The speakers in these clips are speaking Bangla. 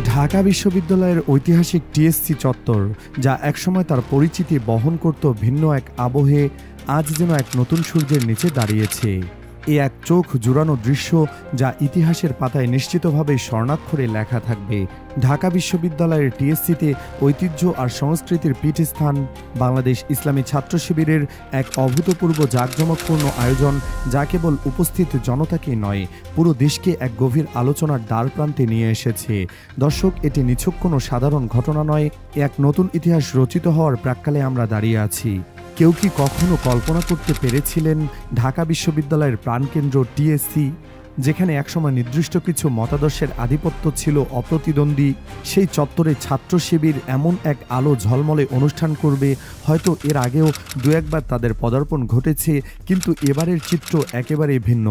ঢাকা বিশ্ববিদ্যালয়ের ঐতিহাসিক টিএসসি চত্বর, যা একসময় তার পরিচিতি বহন করত ভিন্ন এক আবহে, আজ যেন এক নতুন সূর্যের নিচে দাঁড়িয়েছে। এ এক চোখ জুড়ানো দৃশ্য, যা ইতিহাসের পাতায় নিশ্চিতভাবে স্বর্ণাক্ষরে লেখা থাকবে। ঢাকা বিশ্ববিদ্যালয়ের টিএসসিতে ঐতিহ্য আর সংস্কৃতির পীঠস্থান, বাংলাদেশ ইসলামী ছাত্র শিবিরের এক অভূতপূর্ব জাঁকজমকপূর্ণ আয়োজন, যা কেবল উপস্থিত জনতাকেই নয়, পুরো দেশকে এক গভীর আলোচনার দ্বারপ্রান্তে নিয়ে এসেছে। দর্শক, এটি নিছক কোনো সাধারণ ঘটনা নয়, এক নতুন ইতিহাস রচিত হওয়ার প্রাক্কালে আমরা দাঁড়িয়ে আছি। কেউ কি কখনো কল্পনা করতে পেরেছিলেন ঢাকা বিশ্ববিদ্যালয়ের প্রাণকেন্দ্র টিএসসি, যেখানে একসময় নির্দিষ্ট কিছু মতাদর্শের আধিপত্য ছিল অপ্রতিদ্বন্দ্বী, সেই চত্বরে ছাত্র শিবির এমন এক আলো ঝলমলে অনুষ্ঠান করবে? হয়তো এর আগেও দু একবার তাদের পদার্পণ ঘটেছে, কিন্তু এবারের চিত্র একেবারেই ভিন্ন।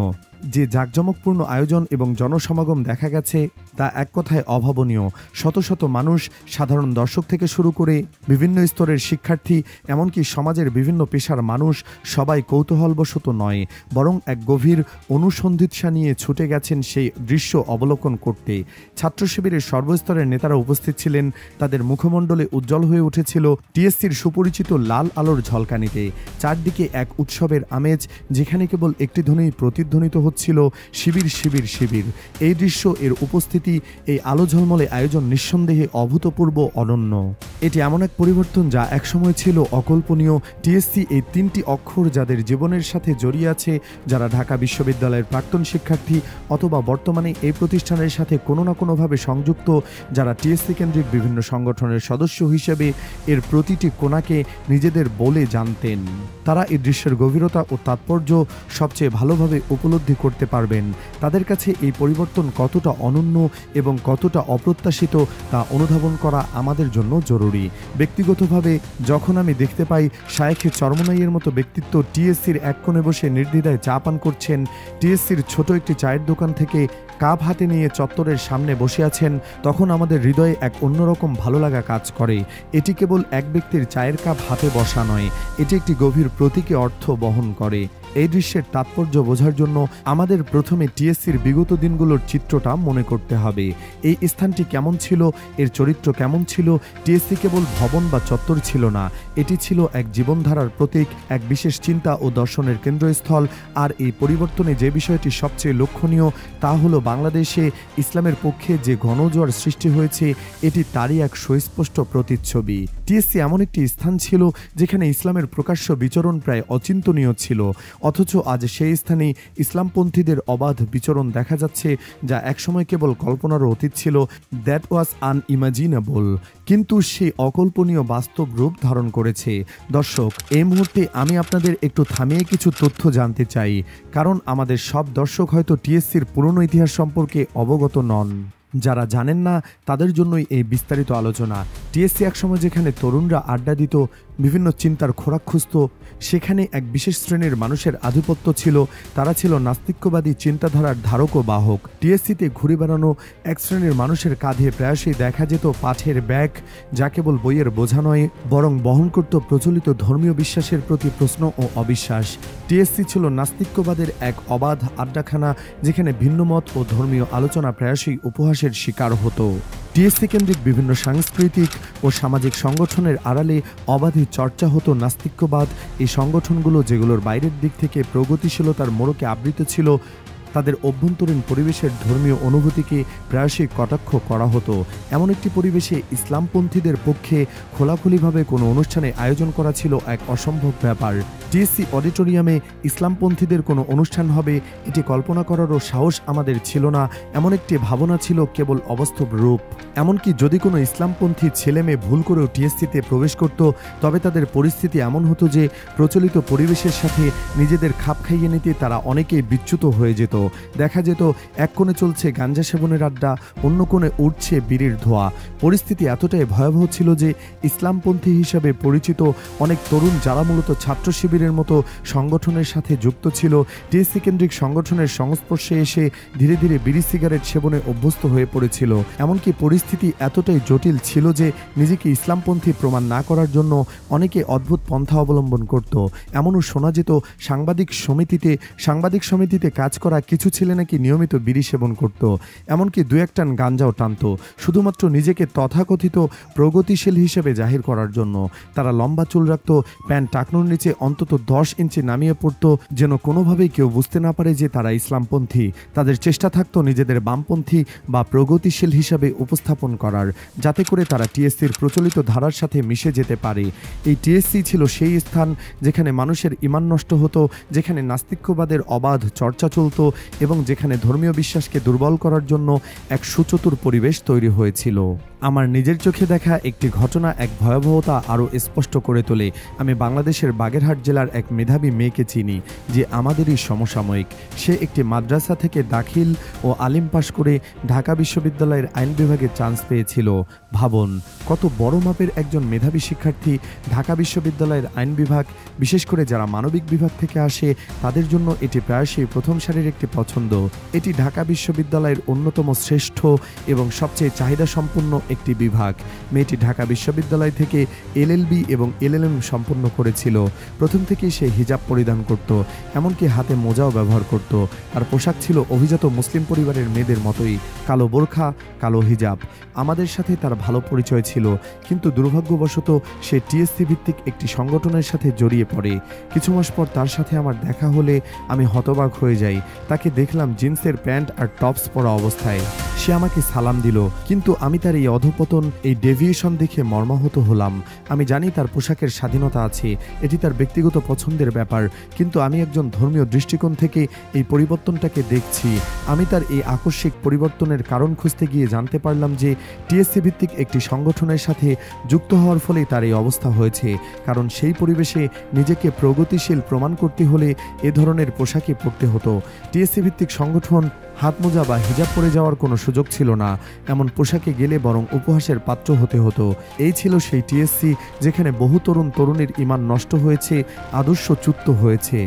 যে জাঁকজমকপূর্ণ আয়োজন এবং জনসমাগম দেখা গেছে, তা এক কথায় অভাবনীয়। শত শত মানুষ, সাধারণ দর্শক থেকে শুরু করে বিভিন্ন স্তরের শিক্ষার্থী, এমনকি সমাজের বিভিন্ন পেশার মানুষ, সবাই কৌতূহলবশত নয়, বরং এক গভীর অনুসন্ধিৎসা নিয়ে ছুটে গেছেন সেই দৃশ্য অবলোকন করতে। ছাত্র শিবিরের সর্বস্তরের নেতারা উপস্থিত ছিলেন, তাদের মুখমণ্ডলে উজ্জ্বল হয়ে উঠেছিল টিএসসির সুপরিচিত লাল আলোর ঝলকানিতে। চারদিকে এক উৎসবের আমেজ, যেখানে কেবল একটি ধ্বনি প্রতিধ্বনিত ছিল, শিবির শিবির শিবির। এই দৃশ্য, এর উপস্থিতি, এই আলো ঝলমলে আয়োজন নিঃসন্দেহে অভূতপূর্ব, অনন্য। এটি এমন এক পরিবর্তন যা একসময় ছিল অকল্পনীয়। টিএসসি, এই তিনটি অক্ষর যাদের জীবনের সাথে জড়িয়ে আছে, যারা ঢাকা বিশ্ববিদ্যালয়ের প্রাক্তন শিক্ষার্থী অথবা বর্তমানে এই প্রতিষ্ঠানের সাথে কোনো না কোনোভাবে সংযুক্ত, যারা টিএসসি কেন্দ্রিক বিভিন্ন সংগঠনের সদস্য হিসেবে এর প্রতিটি কোণাকে নিজেদের বলে জানতেন, তারা এই দৃশ্যের গভীরতা ও তাৎপর্য সবচেয়ে ভালোভাবে উপলব্ধি করতে পারবেন। তাদের কাছে এই পরিবর্তন কতটা অনন্য এবং কতটা অপ্রত্যাশিত, তা অনুধাবন করা আমাদের জন্য জরুরি। ব্যক্তিগতভাবে যখন আমি দেখতে পাই শায়েখে চরমনাইয়ের মতো ব্যক্তিত্ব টিএসসির এক কোণে বসে নির্দ্বিধায় চা পান করছেন, টিএসসির ছোট একটি চায়ের দোকান থেকে কাপ হাতে নিয়ে চত্বরের সামনে বসে আছেন, তখন আমাদের হৃদয়ে এক অন্যরকম ভালো লাগা কাজ করে। এটি কেবল এক ব্যক্তির চায়ের কাপ হাতে বসা নয়, এটি একটি গভীর প্রতীকী অর্থ বহন করে। এই দৃশ্যের তাৎপর্য বোঝার জন্য আমাদের প্রথমে টিএসসির বিগত দিনগুলোর চিত্রটা মনে করতে হবে। এই স্থানটি কেমন ছিল, এর চরিত্র কেমন ছিল? টিএসসি কেবল ভবন বা চত্বর ছিল না, এটি ছিল এক জীবনধারার প্রতীক, এক বিশেষ চিন্তা ও দর্শনের কেন্দ্রস্থল। আর এই পরিবর্তনে যে বিষয়টি সবচেয়ে লক্ষণীয়, তা হলো বাংলাদেশে ইসলামের পক্ষে যে গণজোয়ার সৃষ্টি হয়েছে, এটি তারই এক সুস্পষ্ট প্রতিচ্ছবি। টিএসসি এমন একটি স্থান ছিল যেখানে ইসলামের প্রকাশ্য বিচরণ প্রায় অচিন্তনীয় ছিল, অথচ আজ সেই স্থানে ইসলামপন্থীদের অবাধ বিচরণ দেখা যাচ্ছে, যা একসময় কেবল কল্পনারও অতীত ছিল। দ্যাট ওয়াজ আনইমাজিনেবল, কিন্তু সেই অকল্পনীয় বাস্তব রূপ ধারণ করেছে। দর্শক, এই মুহূর্তে আমি আপনাদের একটু থামিয়ে কিছু তথ্য জানতে চাই, কারণ আমাদের সব দর্শক হয়তো টিএসসির পুরনো ইতিহাস সম্পর্কে অবগত নন। যারা জানেন না, তাদের জন্যই এই বিস্তারিত আলোচনা। টিএসসি একসময় যেখানে তরুণরা আড্ডা দিত, বিভিন্ন চিন্তার খোরাক খুঁজত, সেখানে এক বিশেষ শ্রেণীর মানুষের আধিপত্য ছিল। তারা ছিল নাস্তিক্যবাদী চিন্তাধারার ধারক ও বাহক। টিএসসিতে ঘুরে বেড়ানো এক শ্রেণীর মানুষের কাঁধে প্রায়শই দেখা যেত পাঠের ব্যাগ, যা কেবল বইয়ের বোঝা নয়, বরং বহন করত প্রচলিত ধর্মীয় বিশ্বাসের প্রতি প্রশ্ন ও অবিশ্বাস। টিএসসি ছিল নাস্তিক্যবাদের এক অবাধ আড্ডাখানা, যেখানে ভিন্নমত ও ধর্মীয় আলোচনা প্রায়শই উপহাসের শিকার হতো। টিএসসি কেন্দ্রিক বিভিন্ন সাংস্কৃতিক ও সামাজিক সংগঠনের আড়ালে অবাধে চর্চা হতো নাস্তিক্যবাদ। এই সংগঠনগুলো, যেগুলোর বাইরের দিক থেকে প্রগতিশীলতার মোড়কে আবৃত ছিল, তাদের অভ্যন্তরীণ পরিবেশের ধর্মীয় অনুভূতিকে প্রায়শই কটাক্ষ করা হতো। এমন একটি পরিবেশে ইসলামপন্থীদের পক্ষে খোলাখুলিভাবে কোনো অনুষ্ঠানে আয়োজন করা ছিল এক অসম্ভব ব্যাপার। টিএসসি অডিটোরিয়ামে ইসলামপন্থীদের কোনো অনুষ্ঠান হবে, এটি কল্পনা করারও সাহস আমাদের ছিল না। এমন একটি ভাবনা ছিল কেবল অবাস্তব রূপ। এমনকি যদি কোনো ইসলামপন্থী ছেলেমেয়ে ভুল করেও টিএসসিতে প্রবেশ করত, তবে তাদের পরিস্থিতি এমন হতো যে প্রচলিত পরিবেশের সাথে নিজেদের খাপ খাইয়ে নিতে তারা অনেকেই বিচ্যুত হয়ে যেত। দেখা যেত এক কোণে চলছে গাঞ্জা সেবনের আড্ডা, অন্য কোণে উঠছে বিড়ির ধোঁয়া। পরিস্থিতি এতটাই ভয়াবহ ছিল যে ইসলামপন্থী হিসাবে পরিচিত অনেক তরুণ, যারা মূলত ছাত্র শিবিরের মতো সংগঠনের সাথে যুক্ত ছিল, টিএসসি কেন্দ্রিক সংগঠনের সংস্পর্শে এসে ধীরে ধীরে বিড়ি সিগারেট সেবনে অভ্যস্ত হয়ে পড়েছিল। এমনকি পরিস্থিতি এতটাই জটিল ছিল যে নিজেকে ইসলামপন্থী প্রমাণ না করার জন্য অনেকে অদ্ভুত পন্থা অবলম্বন করত। এমনও শোনা যেত সাংবাদিক সমিতিতে কাজ করা কিছু ছেলে নাকি নিয়মিত বিড়ি সেবন করত, এমনকি 2-1 টান গাঞ্জাও টানত, শুধুমাত্র নিজেকে তথাকথিত প্রগতিশীল হিসেবে জাহির করার জন্য। তারা লম্বা চুল রাখত, প্যান্ট টাকনুর নিচে অন্তত 10 ইঞ্চি নামিয়ে পড়ত, যেন কোনোভাবেই কেউ বুঝতে না পারে যে তারা ইসলামপন্থী। তাদের চেষ্টা থাকতো নিজেদের বামপন্থী বা প্রগতিশীল হিসাবে উপস্থাপন করার, যাতে করে তারা টিএসসির প্রচলিত ধারার সাথে মিশে যেতে পারে। এই টিএসসি ছিল সেই স্থান যেখানে মানুষের ঈমান নষ্ট হতো, যেখানে নাস্তিক্যবাদের অবাধ চর্চা চলত এবং যেখানে ধর্মীয় বিশ্বাসকে দুর্বল করার জন্য এক সুচতুর পরিবেশ তৈরি হয়েছিল। আমার নিজের চোখে দেখা একটি ঘটনা এক ভয়াবহতা আরও স্পষ্ট করে তোলে। আমি বাংলাদেশের বাগেরহাট জেলার এক মেধাবী মেয়েকে চিনি, যে আমাদেরই সমসাময়িক। সে একটি মাদ্রাসা থেকে দাখিল ও আলিম পাশ করে ঢাকা বিশ্ববিদ্যালয়ের আইন বিভাগে চান্স পেয়েছিল। ভাবুন, কত বড় মাপের একজন মেধাবী শিক্ষার্থী। ঢাকা বিশ্ববিদ্যালয়ের আইন বিভাগ, বিশেষ করে যারা মানবিক বিভাগ থেকে আসে, তাদের জন্য এটি প্রায়শই প্রথম সারির একটি পছন্দ। এটি ঢাকা বিশ্ববিদ্যালয়ের অন্যতম শ্রেষ্ঠ এবং সবচেয়ে চাহিদা সম্পন্ন একটি বিভাগ। মেয়েটি ঢাকা বিশ্ববিদ্যালয় থেকে এলএলবি এবং এলএলএম সম্পন্ন করেছিল। প্রথম থেকেই সে হিজাব পরিধান করত, এমনকি হাতে মোজাও ব্যবহার করত। আর পোশাক ছিল অভিজাত মুসলিম পরিবারের মেয়েদের মতোই, কালো বোরখা, কালো হিজাব। আমাদের সাথে তার ভালো পরিচয় ছিল, কিন্তু দুর্ভাগ্যবশত সে টিএসসি ভিত্তিক একটি সংগঠনের সাথে জড়িয়ে পড়ে। কিছু মাস পর তার সাথে আমার দেখা হলে আমি হতবাক হয়ে যাই। তাকে দেখলাম জিন্সের প্যান্ট আর টপস পরা অবস্থায়। সে আমাকে সালাম দিল, কিন্তু আমি তার এই অধপতন, এই ডেভিয়েশন দেখে মর্মাহত হলাম। আমি জানি তার পোশাকের স্বাধীনতা আছে, এটি তার ব্যক্তিগত পছন্দের ব্যাপার, কিন্তু আমি একজন ধর্মীয় দৃষ্টিকোণ থেকে এই পরিবর্তনটাকে দেখছি। আমি তার এই আকস্মিক পরিবর্তনের কারণ খুঁজতে গিয়ে জানতে পারলাম যে টিএসসি ভিত্তিক একটি সংগঠনের সাথে যুক্ত হওয়ার ফলেই তার এই অবস্থা হয়েছে। কারণ সেই পরিবেশে নিজেকে প্রগতিশীল প্রমাণ করতে হলে এ ধরনের পোশাকই পরতে হতো। টিএসসি ভিত্তিক সংগঠন হাত মোজা বা হিজাব পরে যাওয়ার কোনো সুযোগ ছিল না। এমন পোশাকে গেলে বরং উপহাসের পাত্র হতে হতো। এই ছিল সেই টিএসসি যেখানে বহু তরুণ তরুণীর ঈমান নষ্ট হয়েছে, আদর্শচ্যুত হয়েছে।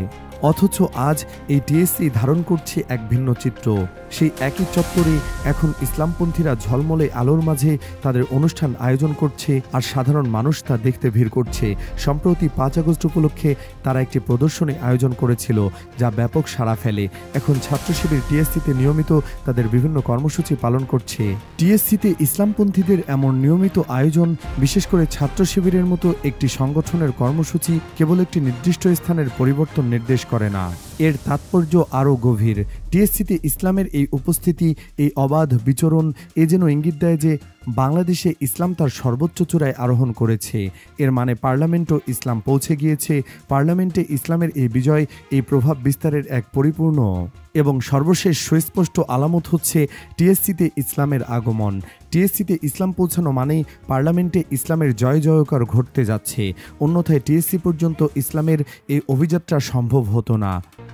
অথচ আজ এই টিএসসি ধারণ করছে এক ভিন্ন চিত্র। সেই একই চত্বরে এখন ইসলামপন্থীরা ঝলমলে আলোর মাঝে তাদের অনুষ্ঠান আয়োজন করছে, আর সাধারণ মানুষ তা দেখতে ভিড় করছে। সম্প্রতি 5 আগস্ট উপলক্ষে তারা একটি প্রদর্শনী আয়োজন করেছিল, যা ব্যাপক সাড়া ফেলে। এখন ছাত্র শিবির টিএসসিতে নিয়মিত তাদের বিভিন্ন কর্মসূচি পালন করছে। টিএসসিতে ইসলামপন্থীদের এমন নিয়মিত আয়োজন, বিশেষ করে ছাত্র শিবিরের মতো একটি সংগঠনের কর্মসূচি, কেবল একটি নির্দিষ্ট স্থানের পরিবর্তন নির্দেশ করে না, এর তাৎপর্য আরও গভীর। টিএসসিতে ইসলামের এই উপস্থিতি, এই অবাধ বিচরণ, এ যেন ইঙ্গিত দেয় যে বাংলাদেশে ইসলাম তার সর্বোচ্চ চূড়ায় আরোহণ করেছে। এর মানে পার্লামেন্টও ইসলাম পৌঁছে গিয়েছে। পার্লামেন্টে ইসলামের এই বিজয়, এই প্রভাব বিস্তারের এক পরিপূর্ণ এবং সর্বশেষ সুস্পষ্ট আলামত হচ্ছে টিএসসিতে ইসলামের আগমন। টিএসসিতে ইসলাম পৌঁছানো মানেই পার্লামেন্টে ইসলামের জয় জয়কার ঘটতে যাচ্ছে। অন্যথায় টিএসসি পর্যন্ত ইসলামের এই অভিযাত্রা সম্ভব হতো না।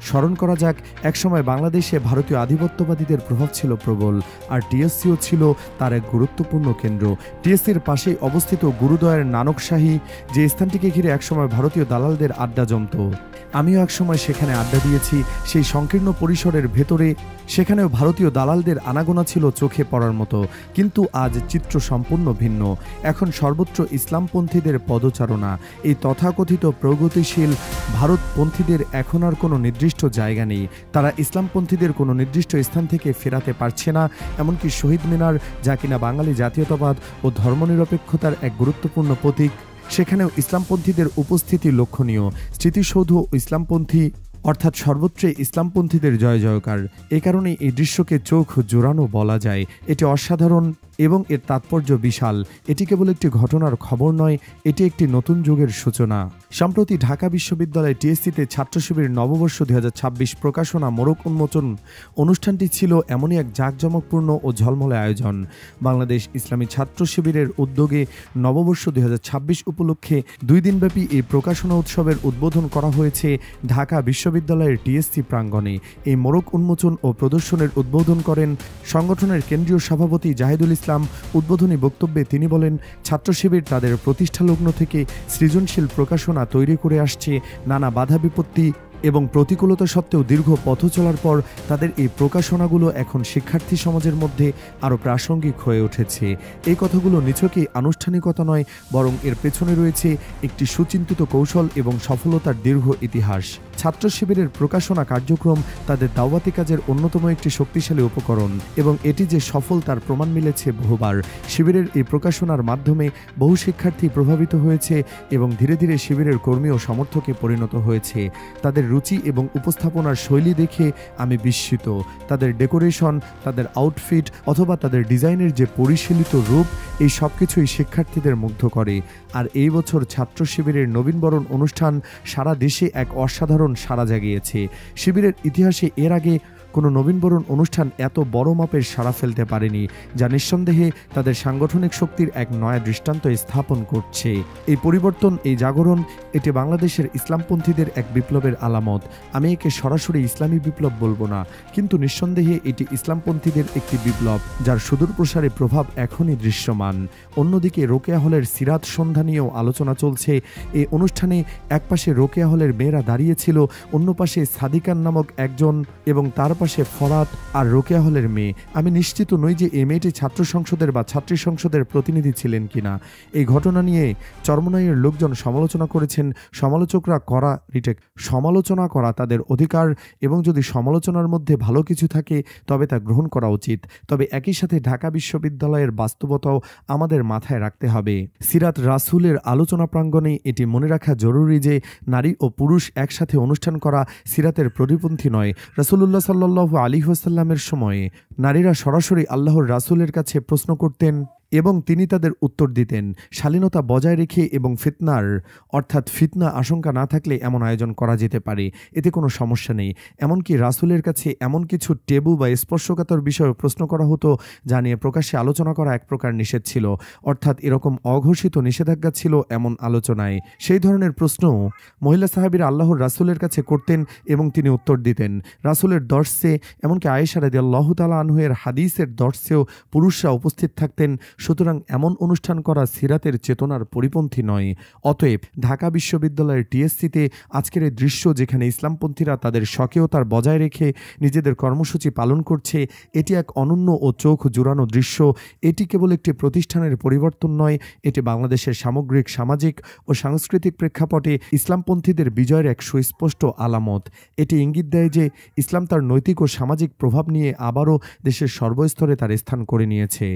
স্মরণ করা যাক, একসময় বাংলাদেশে ভারতীয় আধিপত্যবাদীদের প্রভাব ছিল প্রবল, আর টিএসসিও ছিল তার এক গুরুত্বপূর্ণ কেন্দ্র। টিএসসির পাশেই অবস্থিত গুরুদ্বারের নানকশাহী, যে স্থানটিকে ঘিরে একসময় ভারতীয় দালালদের আড্ডা জমত। আমিও একসময় সেখানে আড্ডা দিয়েছি। সেই সংকীর্ণ পরিসরের ভেতরে সেখানেও ভারতীয় দালালদের আনাগোনা ছিল চোখে পড়ার মতো, কিন্তু আজ চিত্র সম্পূর্ণ ভিন্ন। এখন সর্বত্র ইসলামপন্থীদের পদচারণা। এই তথাকথিত প্রগতিশীল ভারতপন্থীদের এখন আর কোনো নির্দিষ্ট জায়গা নেই। তারা ইসলামপন্থীদের কোনো নির্দিষ্ট স্থান থেকে ফেরাতে পারছে না। এমনকি শহীদ মিনার, যা কিনা বাঙালি জাতীয়তাবাদ ও ধর্মনিরপেক্ষতার এক গুরুত্বপূর্ণ প্রতীক, সেখানেও ইসলামপন্থীদের উপস্থিতি লক্ষণীয়। স্মৃতিসৌধ ইসলামপন্থী, অর্থাৎ সর্বত্রে ইসলামপন্থীদের জয় জয়কার। এ কারণেই এই দৃশ্যকে চোখ জোড়ানো বলা যায়। এটি অসাধারণ এবং এর তাৎপর্য বিশাল। এটি কেবল একটি ঘটনার খবর নয়, এটি একটি নতুন যুগের সূচনা। সম্প্রতি ঢাকা বিশ্ববিদ্যালয় টিএসসিতে ছাত্র শিবির নববর্ষ 2026 প্রকাশনা মোড়ক উন্মোচন অনুষ্ঠানটি ছিল এমনই এক জাঁকজমকপূর্ণ ও ঝলমলে আয়োজন। বাংলাদেশ ইসলামী ছাত্র শিবিরের উদ্যোগে নববর্ষ 2026 উপলক্ষে 2 দিনব্যাপী এই প্রকাশনা উৎসবের উদ্বোধন করা হয়েছে ঢাকা বিশ্ববিদ্যালয়ের টিএসসি প্রাঙ্গণে। এই মোড়ক উন্মোচন ও প্রদর্শনের উদ্বোধন করেন সংগঠনের কেন্দ্রীয় সভাপতি জাহিদুল ইসলাম। উদ্বোধনী বক্তব্যে তিনি বলেন, ছাত্র শিবির তাদের প্রতিষ্ঠালগ্ন থেকে সৃজনশীল প্রকাশনা তৈরি করে আসছে। নানা বাধা বিপত্তি এবং প্রতিকূলতা সত্ত্বেও দীর্ঘ পথ চলার পর তাদের এই প্রকাশনাগুলো এখন শিক্ষার্থী সমাজের মধ্যে আরও প্রাসঙ্গিক হয়ে উঠেছে। এই কথাগুলো নিছকই আনুষ্ঠানিকতা নয়, বরং এর পেছনে রয়েছে একটি সুচিন্তিত কৌশল এবং সফলতার দীর্ঘ ইতিহাস। ছাত্র শিবিরের প্রকাশনা কার্যক্রম তাদের দাওয়াতি কাজের অন্যতম একটি শক্তিশালী উপকরণ এবং এটি যে সফল তার প্রমাণ মিলেছে বহুবার। শিবিরের এই প্রকাশনার মাধ্যমে বহু শিক্ষার্থী প্রভাবিত হয়েছে এবং ধীরে ধীরে শিবিরের কর্মী ও সমর্থকে পরিণত হয়েছে। তাদের রুচি এবং উপস্থাপনার শৈলী দেখে আমি বিস্মিত। তাদের ডেকোরেশন, তাদের আউটফিট অথবা তাদের ডিজাইনের যে পরিশীলিত রূপ, এই সব কিছুই শিক্ষার্থীদের মুগ্ধ করে। আর এই বছর ছাত্র শিবিরের নবীনবরণ অনুষ্ঠান সারা দেশে এক অসাধারণ সাড়া জাগিয়েছে। শিবিরের ইতিহাসে এর আগে কোনো নবীনবরণ অনুষ্ঠান এত বড় মাপের সাড়া ফেলতে পারেনি, যা নিঃসন্দেহে তাদের সাংগঠনিক শক্তির এক নয়া দৃষ্টান্ত স্থাপন করছে। এই পরিবর্তন, এই জাগরণ, এটি বাংলাদেশের ইসলামপন্থীদের এক বিপ্লবের আলামত। আমি একে সরাসরি ইসলামী বিপ্লব বলবো না, কিন্তু নিঃসন্দেহে এটি ইসলামপন্থীদের একটি বিপ্লব যার সুদূর প্রসারী প্রভাব এখনই দৃশ্যমান। অন্যদিকে রোকেয়া হলের সিরাত সন্ধ্যা নিয়েও আলোচনা চলছে। এই অনুষ্ঠানে এক পাশে রোকেয়া হলের মেয়েরা দাঁড়িয়েছিল, অন্য পাশে সাদিকান নামক একজন এবং তার পাশে ফরাত আর রোকেয়া হলের মেয়ে। আমি নিশ্চিত নই যে এই মেয়েটি ছাত্র সংসদের বা ছাত্রী সংসদের প্রতিনিধি ছিলেন কিনা। এই ঘটনা নিয়ে চরমনাইয়ের লোকজন সমালোচনা করেছেন। সমালোচনা করা তাদের অধিকার এবং যদি সমালোচনার মধ্যে ভালো কিছু থাকে তবে তা গ্রহণ করা উচিত। তবে একই সাথে ঢাকা বিশ্ববিদ্যালয়ের বাস্তবতাও আমাদের মাথায় রাখতে হবে। সিরাত রাসূলের আলোচনা প্রাঙ্গণে এটি মনে রাখা জরুরি যে নারী ও পুরুষ একসাথে অনুষ্ঠান করা সিরাতের পরিপন্থী নয়। রাসূলুল্লাহ সাল্লাল্লাহু আলাইহি ওয়াসাল্লামের সময়ে নারীরা সরাসরি আল্লাহর রাসূলের কাছে প্রশ্ন করতেন এবং তিনি তাদের উত্তর দিতেন। শালীনতা বজায় রেখে এবং ফিতনা আশঙ্কা না থাকলে এমন আয়োজন করা যেতে পারে, এতে কোনো সমস্যা নেই। এমনকি রাসূলের কাছে এমন কিছু টেবু বা স্পর্শকাতর বিষয়ে প্রশ্ন করা হতো যা নিয়ে প্রকাশ্যে আলোচনা করা এক প্রকার নিষেধ ছিল, অর্থাৎ এরকম অঘোষিত নিষেধাজ্ঞা ছিল এমন আলোচনায়। সেই ধরনের প্রশ্ন মহিলা সাহাবীরা আল্লাহর রাসূলের কাছে করতেন এবং তিনি উত্তর দিতেন। রাসূলের দর্শে, এমনকি আয়েশা রাদিয়াল্লাহু তাআলা আনহা হাদিসের দর্শেও পুরুষরা উপস্থিত থাকতেন। সুতরাং এমন অনুষ্ঠান করা সিরাতের চেতনার পরিপন্থী নয়। অতএব ঢাকা বিশ্ববিদ্যালয়ের টিএসসিতে আজকের এই দৃশ্য, যেখানে ইসলামপন্থীরা তাদের স্বকীয়তার বজায় রেখে নিজেদের কর্মসূচি পালন করছে, এটি এক অনন্য ও চোখ জুড়ানো দৃশ্য। এটি কেবল একটি প্রতিষ্ঠানের পরিবর্তন নয়, এটি বাংলাদেশের সামগ্রিক সামাজিক ও সাংস্কৃতিক প্রেক্ষাপটে ইসলামপন্থীদের বিজয়ের এক সুস্পষ্ট আলামত। এটি ইঙ্গিত দেয় যে ইসলাম তার নৈতিক ও সামাজিক প্রভাব নিয়ে আবারও দেশের সর্বস্তরে তার স্থান করে নিয়েছে।